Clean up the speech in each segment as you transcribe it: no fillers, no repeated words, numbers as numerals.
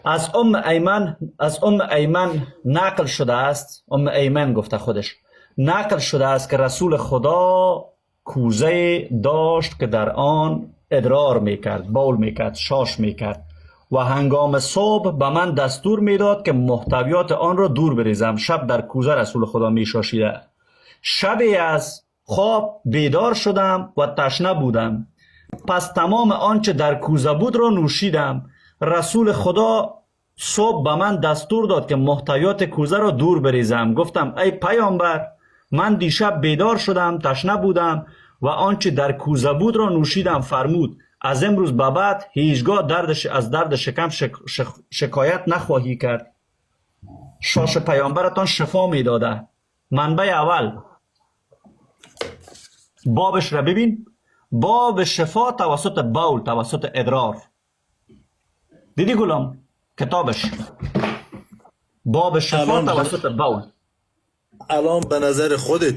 از ام ایمن نقل شده است، ام ایمن گفته خودش، نقل شده است که رسول خدا کوزه داشت که در آن ادرار میکرد، بول میکرد، شاش میکرد و هنگام صبح به من دستور میداد که محتویات آن را دور بریزم. شب در کوزه رسول خدا میشاشیده. شبی از خواب بیدار شدم و تشنه بودم، پس تمام آنچه در کوزه بود را نوشیدم. رسول خدا صبح به من دستور داد که محتویات کوزه را دور بریزم. گفتم ای پیامبر، من دیشب بیدار شدم، تشنه بودم و آنچه در کوزه بود را نوشیدم. فرمود از امروز به بعد هیچگاه از درد شکم شکایت نخواهی کرد. شاش پیامبرتان شفا میداده. منبع اول بابش را ببین، باب شفا توسط بول، توسط ادرار. دیدی گلام کتابش؟ باب شفا توسط بول. الان به نظر خودت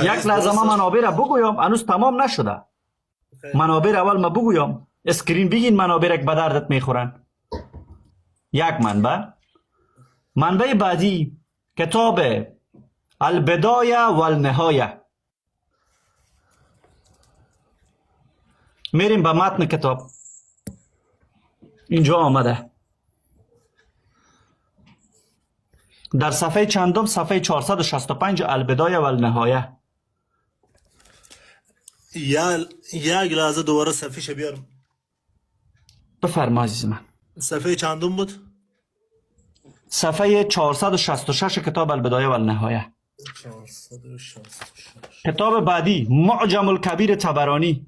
یک لحظه منابع را بگویم، هنوز تمام نشده. منابع اول ما بگویم، اسکرین بگین منابع که به دردت میخورن. یک منبع بعدی کتاب البدایه و النهایه. میریم به متن کتاب، اینجا آمده در صفحه چندم؟ صفحه 465 البدایه و النهایه. یک لحظه دوباره صفحه بیارم. بفرما عزیز من. صفحه چندم بود؟ صفحه 466 کتاب البدایه و النهایه. 466. کتاب بعدی معجم الکبیر طبرانی.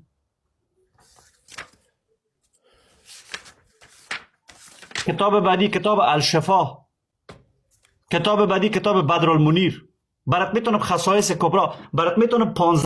کتاب بعدی کتاب الشفا. کتاب بعدی کتاب بدر المنیر. برات میتونم خصایص کبرا، برات میتونم 15